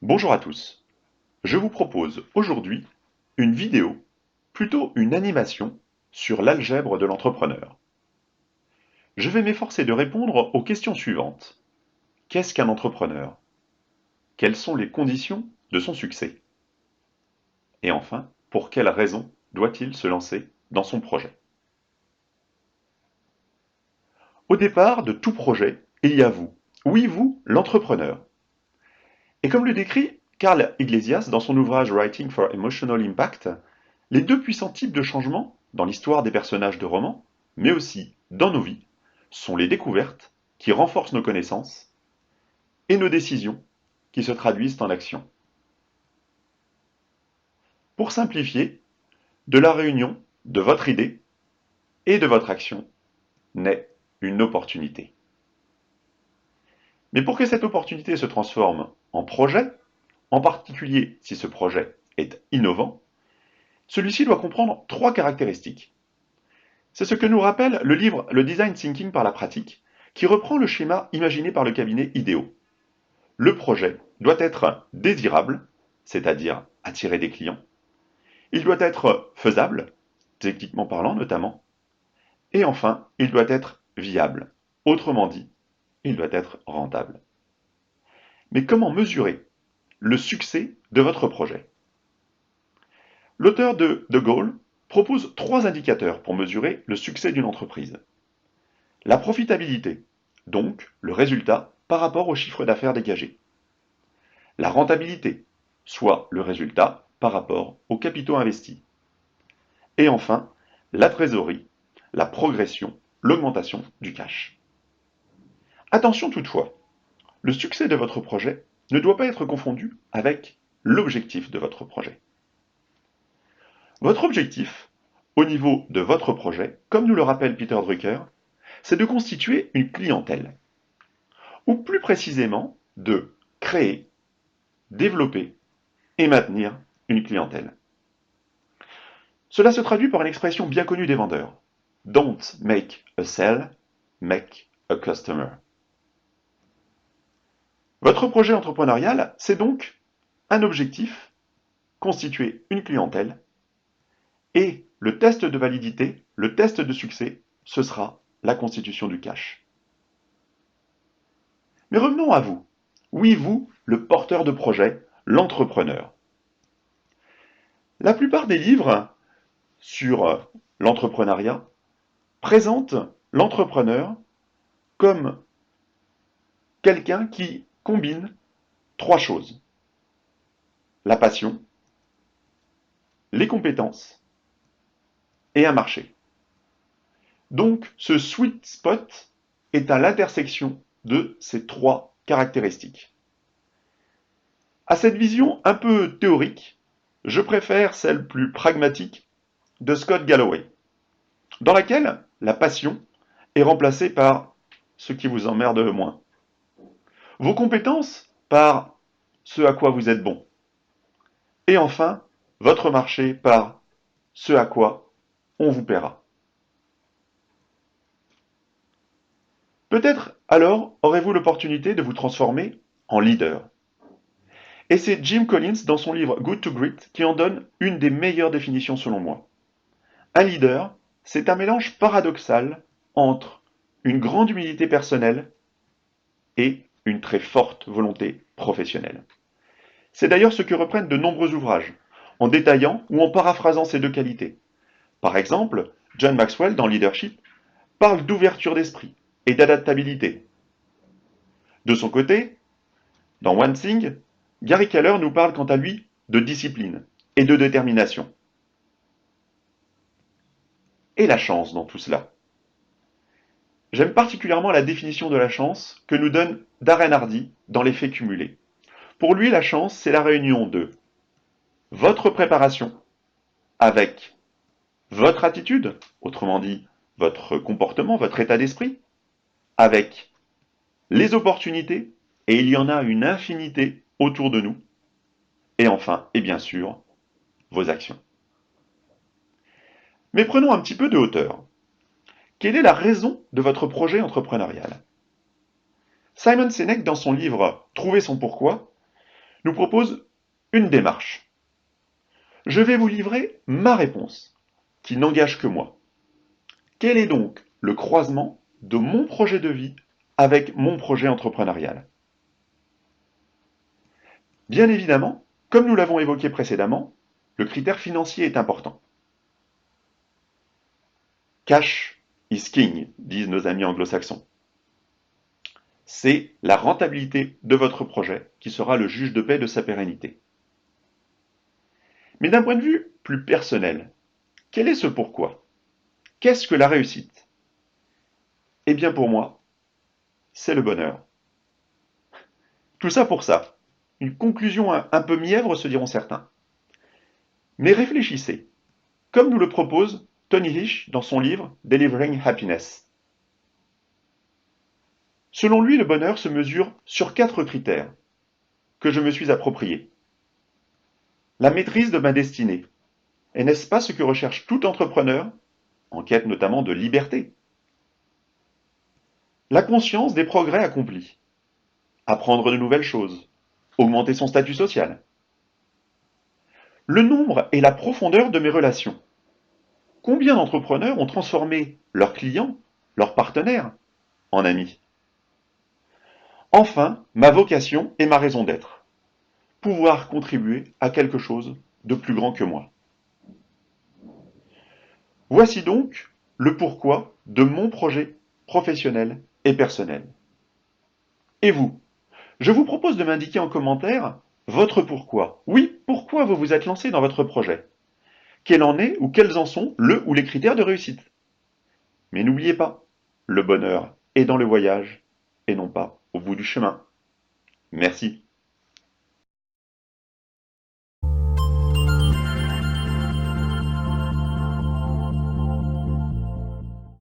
Bonjour à tous. Je vous propose aujourd'hui une vidéo, plutôt une animation, sur l'algèbre de l'entrepreneur. Je vais m'efforcer de répondre aux questions suivantes. Qu'est-ce qu'un entrepreneur? Quelles sont les conditions de son succès? Et enfin, pour quelles raisons doit-il se lancer dans son projet? Au départ de tout projet, il y a vous. Oui, vous, l'entrepreneur. Et comme le décrit Carl Iglesias dans son ouvrage Writing for Emotional Impact, les deux puissants types de changements, dans l'histoire des personnages de romans, mais aussi dans nos vies, sont les découvertes, qui renforcent nos connaissances, et nos décisions, qui se traduisent en action. Pour simplifier, de la réunion de votre idée et de votre action naît une opportunité. Mais pour que cette opportunité se transforme en projet, en particulier si ce projet est innovant, celui-ci doit comprendre trois caractéristiques. C'est ce que nous rappelle le livre Le Design Thinking par la pratique, qui reprend le schéma imaginé par le cabinet IDEO. Le projet doit être désirable, c'est-à-dire attirer des clients. Il doit être faisable, techniquement parlant notamment. Et enfin, il doit être viable. Autrement dit, il doit être rentable. Mais comment mesurer le succès de votre projet? L'auteur de The Goal propose trois indicateurs pour mesurer le succès d'une entreprise. La profitabilité, donc le résultat par rapport au chiffre d'affaires dégagé. La rentabilité, soit le résultat par rapport aux capitaux investis. Et enfin, la trésorerie, la progression, l'augmentation du cash. Attention toutefois, le succès de votre projet ne doit pas être confondu avec l'objectif de votre projet. Votre objectif, au niveau de votre projet, comme nous le rappelle Peter Drucker, c'est de constituer une clientèle, ou plus précisément de créer, développer et maintenir une clientèle. Cela se traduit par une expression bien connue des vendeurs. Don't make a sale, make a customer. Votre projet entrepreneurial, c'est donc un objectif, constituer une clientèle, et le test de validité, le test de succès, ce sera la constitution du cash. Mais revenons à vous. Oui, vous, le porteur de projet, l'entrepreneur. La plupart des livres sur l'entrepreneuriat présentent l'entrepreneur comme quelqu'un qui combine trois choses. La passion, les compétences et un marché. Donc, ce sweet spot est à l'intersection de ces trois caractéristiques. À cette vision un peu théorique, je préfère celle plus pragmatique de Scott Galloway, dans laquelle la passion est remplacée par ce qui vous emmerde le moins. Vos compétences par ce à quoi vous êtes bon. Et enfin, votre marché par ce à quoi on vous paiera. Peut-être alors aurez-vous l'opportunité de vous transformer en leader. Et c'est Jim Collins dans son livre Good to Great qui en donne une des meilleures définitions selon moi. Un leader, c'est un mélange paradoxal entre une grande humilité personnelle et une très forte volonté professionnelle. C'est d'ailleurs ce que reprennent de nombreux ouvrages, en détaillant ou en paraphrasant ces deux qualités. Par exemple, John Maxwell dans Leadership parle d'ouverture d'esprit et d'adaptabilité. De son côté, dans One Thing, Gary Keller nous parle quant à lui de discipline et de détermination. Et la chance dans tout cela? J'aime particulièrement la définition de la chance que nous donne Darren Hardy dans l'effet cumulé. Pour lui, la chance, c'est la réunion de votre préparation avec votre attitude, autrement dit, votre comportement, votre état d'esprit, avec les opportunités, et il y en a une infinité autour de nous, et enfin, et bien sûr, vos actions. Mais prenons un petit peu de hauteur. Quelle est la raison de votre projet entrepreneurial? Simon Sinek, dans son livre Trouver son pourquoi, nous propose une démarche. Je vais vous livrer ma réponse, qui n'engage que moi. Quel est donc le croisement de mon projet de vie avec mon projet entrepreneurial? Bien évidemment, comme nous l'avons évoqué précédemment, le critère financier est important. Cash is king, disent nos amis anglo-saxons. C'est la rentabilité de votre projet qui sera le juge de paix de sa pérennité. Mais d'un point de vue plus personnel, quel est ce pourquoi? Qu'est-ce que la réussite? Eh bien pour moi, c'est le bonheur. Tout ça pour ça. Une conclusion un peu mièvre, se diront certains. Mais réfléchissez, comme nous le propose Tony Hish dans son livre Delivering Happiness. Selon lui, le bonheur se mesure sur 4 critères que je me suis appropriés. La maîtrise de ma destinée. Et n'est-ce pas ce que recherche tout entrepreneur, en quête notamment de liberté? La conscience des progrès accomplis. Apprendre de nouvelles choses. Augmenter son statut social. Le nombre et la profondeur de mes relations. Combien d'entrepreneurs ont transformé leurs clients, leurs partenaires, en amis? Enfin, ma vocation et ma raison d'être. Pouvoir contribuer à quelque chose de plus grand que moi. Voici donc le pourquoi de mon projet professionnel et personnel. Et vous? Je vous propose de m'indiquer en commentaire votre pourquoi. Oui, pourquoi vous vous êtes lancé dans votre projet? Quel en est ou quels en sont le ou les critères de réussite? Mais n'oubliez pas, le bonheur est dans le voyage et non pas au bout du chemin. Merci.